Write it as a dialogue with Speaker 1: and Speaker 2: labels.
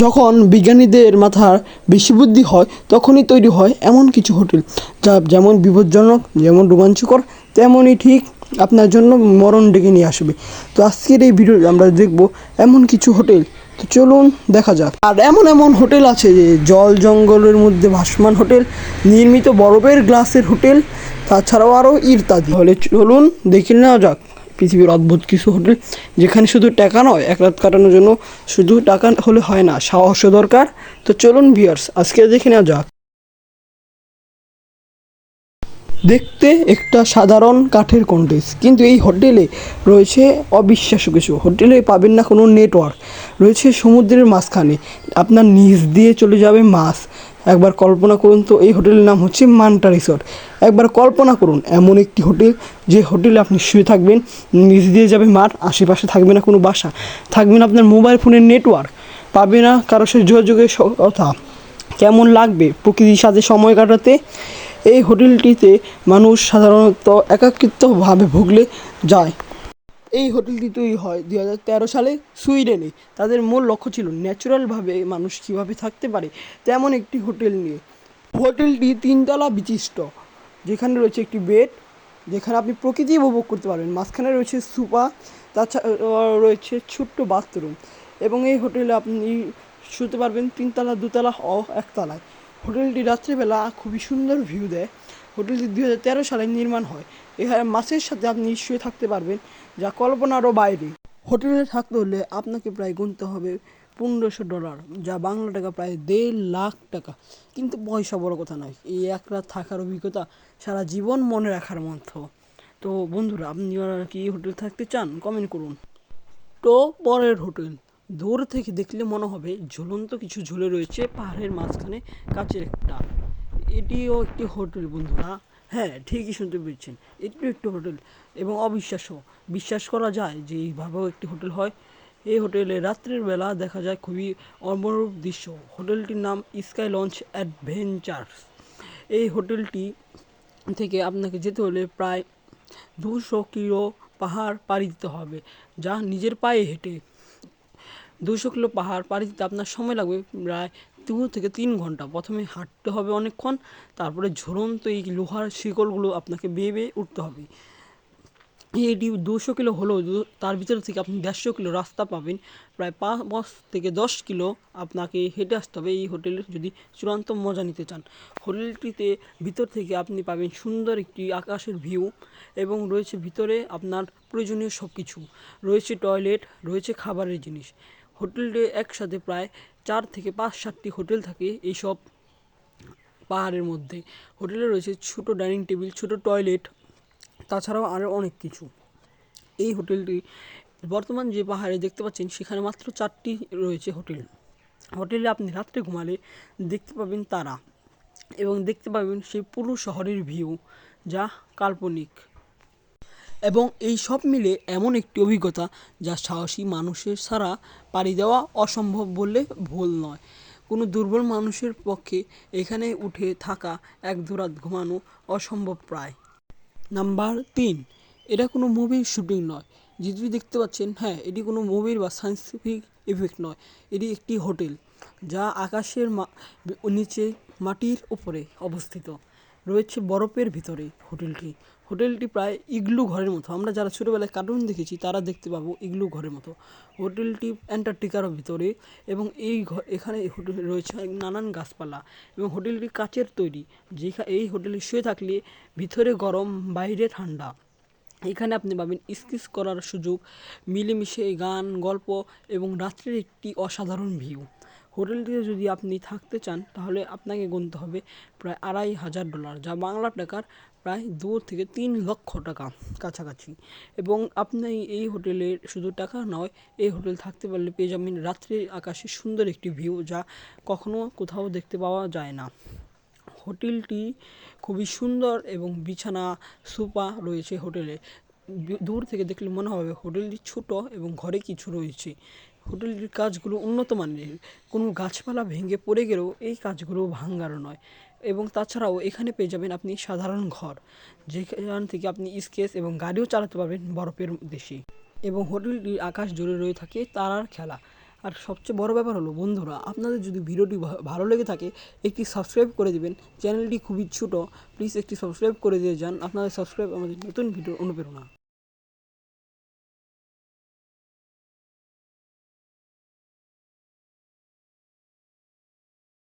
Speaker 1: যখন বিজ্ঞানীদের মাথার বেশি বুদ্ধি হয় তখনই তৈরি হয় এমন কিছু হোটেল যা যেমন বিপজ্জনক, যেমন রোমাঞ্চকর, তেমনই ঠিক আপনার জন্য মরণ ডেকে নিয়ে আসবে। তো আজকের এই ভিডিও আমরা দেখব এমন কিছু হোটেল। তো চলুন দেখা যাক। আর এমন এমন হোটেল আছে যে জল জঙ্গলের মধ্যে ভাসমান হোটেল, নির্মিত বরফের গ্লাসের হোটেল, তাছাড়াও আরও ইত্যাদি। তাহলে চলুন দেখে নেওয়া যাক পৃথিবীর অদ্ভুত কিছু হোটেল, যেখানে শুধু টাকা নয়, এক রাত কাটানোর জন্য শুধু টাকা হলে হয় না, সাহসও দরকার। তো চলুন ভিউয়ার্স, আজকে দেখে নেওয়া যাক। দেখতে একটা সাধারণ কাঠের কন্টেজ, কিন্তু এই হোটেলে রয়েছে অবিশ্বাস্য কিছু। হোটেলে পাবেন না কোনো নেটওয়ার্ক, রয়েছে সমুদ্রের মাঝখানে, আপনার নিচ দিয়ে চলে যাবে মাছ। একবার কল্পনা করুন তো, এই হোটেলের নাম হচ্ছে মান্টা রিসর্ট। একবার কল্পনা করুন এমন একটি হোটেল, যে হোটেলে আপনি শুয়ে থাকবেন, নিচ দিয়ে যাবে মাঠ, আশেপাশে থাকবে না কোনো বাসা, থাকবে না আপনার মোবাইল ফোনের নেটওয়ার্ক, পাবে না কারোর সাথে যোগাযোগের কথা। কেমন লাগবে প্রকৃতির সাথে সময় কাটাতে? এই হোটেলটিতে মানুষ সাধারণত একাকিত্বভাবে ভুগলে যায়। এই হোটেলটি তৈরি হয় 2013 সালে সুইডেনে। তাদের মূল লক্ষ্য ছিল ন্যাচারালভাবে মানুষ কীভাবে থাকতে পারে তেমন একটি হোটেল নিয়ে। হোটেলটি 3 তলা বিশিষ্ট, যেখানে রয়েছে একটি বেড, যেখানে আপনি প্রকৃতি উপভোগ করতে পারবেন। মাঝখানে রয়েছে সোফা, তাছাড়া রয়েছে ছোট্ট বাথরুম। এবং এই হোটেলে আপনি শুতে পারবেন 3 তলা, 2 তলা ও 1 তলায়। হোটেলটি রাত্রিবেলা খুবই সুন্দর ভিউ দেয়। হোটেলটি 2013 সালে নির্মাণ হয়। এখানে মাছের সাথে আপনি শুয়ে থাকতে পারবেন, যা কল্পনারও বাইরে। হোটেলে থাকতে হলে আপনাকে প্রায় গুনতে হবে $1500, যা বাংলা টাকা প্রায় 1.5 লাখ টাকা। কিন্তু পয়সা বড় কথা নয়, এই এক রাত থাকার অভিজ্ঞতা সারা জীবন মনে রাখার মতো। তো বন্ধুরা, আপনি কি এই হোটেল থাকতে চান? কমেন্ট করুন। তো পরের হোটেল, দূর থেকে দেখলে মনে হবে ঝুলন্ত কিছু ঝুলে রয়েছে পাহাড়ের মাঝখানে কাচের একটা। এটিও একটি হোটেল বন্ধুরা। হ্যাঁ, ঠিকই শুনতে পেরেছেন, এটিও একটি হোটেল, এবং অবিশ্বাস্য, বিশ্বাস করা যায় যে এইভাবেও একটি হোটেল হয়। এই হোটেলে রাত্রের বেলা দেখা যায় খুবই অপরূপ দৃশ্য। হোটেলটির নাম স্কাই লঞ্চ অ্যাডভেঞ্চার্স। এই হোটেলটি থেকে আপনাকে যেতে হলে প্রায় 200 কিলো পাহাড় পাড়ি দিতে হবে, যা নিজের পায়ে হেঁটে। 200 কিলো পাহাড় পাড়ি দিতে আপনার সময় লাগবে প্রায় 2 থেকে 3 ঘন্টা। প্রথমে হাঁটতে হবে অনেকক্ষণ, তারপরে ঝুলন্ত এই লোহার শিকলগুলো আপনাকে বেয়ে বেয়ে উঠতে হবে। এটি 200 কিলো হলেও তার ভিতর থেকে আপনি 150 কিলো রাস্তা পাবেন। প্রায় 5 থেকে 10 কিলো আপনাকে হেঁটে আসতে হবে এই হোটেলের, যদি চূড়ান্ত মজা নিতে চান। হোটেলটিতে ভিতর থেকে আপনি পাবেন সুন্দর একটি আকাশের ভিউ, এবং রয়েছে ভিতরে আপনার প্রয়োজনীয় সব কিছু। রয়েছে টয়লেট, রয়েছে খাবারের জিনিস। হোটেলটি একসাথে প্রায় 4 থেকে 5-7টি হোটেল থাকে এইসব পাহাড়ের মধ্যে। হোটেলে রয়েছে ছোটো ডাইনিং টেবিল, ছোটো টয়লেট, তাছাড়াও আরও অনেক কিছু। এই হোটেলটি বর্তমান যে পাহাড়ে দেখতে পাচ্ছেন, সেখানে মাত্র 4টি রয়েছে হোটেল। হোটেলে আপনি রাত্রে ঘুমালে দেখতে পাবেন তারা, এবং দেখতে পাবেন সেই পুরো শহরের ভিউ, যা কাল্পনিক। এবং এই সব মিলে এমন একটি অভিজ্ঞতা যা সাহসী মানুষের ছাড়া পাড়ি দেওয়া অসম্ভব বললে ভুল নয়। কোনো দুর্বল মানুষের পক্ষে এখানে উঠে থাকা, 1-2 রাত ঘুমানো অসম্ভব প্রায়। নাম্বার 3, এটা কোনো মুভির শুটিং নয়। যেটি দেখতে পাচ্ছেন, হ্যাঁ, এটি কোনো মুভির বা সায়েন্টিফিক ইফেক্ট নয়। এটি একটি হোটেল, যা আকাশের নিচে মাটির উপরে অবস্থিত, রয়েছে বরফের ভিতরে। হোটেলটি প্রায় ইগলু ঘরের মতো। আমরা যারা ছোটোবেলায় কার্টুন দেখেছি তারা দেখতে পাবো ইগলু ঘরের মতো। হোটেলটি অ্যান্টার্কটিকার ভিতরে, এবং এখানে হোটেলে রয়েছে নানান গাছপালা, এবং হোটেলটি কাচের তৈরি। এই হোটেলে শুয়ে থাকলে ভিতরে গরম, বাইরে ঠান্ডা। এখানে আপনি পাবেন স্কেচ করার সুযোগ, মিলেমিশে গান, গল্প, এবং রাত্রের একটি অসাধারণ ভিউ। হোটেলটিতে যদি আপনি থাকতে চান, তাহলে আপনাকে গুনতে হবে প্রায় $2500, যা বাংলা টাকার প্রায় 2 থেকে 3 লক্ষ টাকা কাছাকাছি। এবং আপনি এই হোটেলের শুধু টাকা নয়, এই হোটেল থাকতে পারলে পেয়ে যাবেন রাত্রের আকাশে সুন্দর একটি ভিউ, যা কখনো কোথাও দেখতে পাওয়া যায় না। হোটেলটি খুবই সুন্দর, এবং বিছানা, সোফা রয়েছে হোটেলে। দূর থেকে দেখলে মনে হবে হোটেলটি ছোট এবং ঘরে কিছু রয়েছে। হোটেলটির কাজগুলো উন্নত মানের, কোনো গাছপালা ভেঙে পড়ে গেলেও এই কাজগুলো ভাঙার নয়। এবং তাছাড়াও এখানে পেয়ে যাবেন আপনি সাধারণ ঘর, যেখান থেকে আপনি স্কেচ এবং গাড়িও চালাতে পারবেন বরফের দেশে। এবং হোটেলটির আকাশ জুড়ে রয়ে থাকে তারার খেলা। আর সবচেয়ে বড় ব্যাপার হলো বন্ধুরা, আপনাদের যদি ভিডিওটি ভালো লেগে থাকে একটি সাবস্ক্রাইব করে দিবেন। চ্যানেলটি খুবই ছোটো, প্লিজ একটি সাবস্ক্রাইব করে দিয়ে যান। আপনাদের সাবস্ক্রাইব আমাদের নতুন ভিডিওর অনুপ্রেরণা।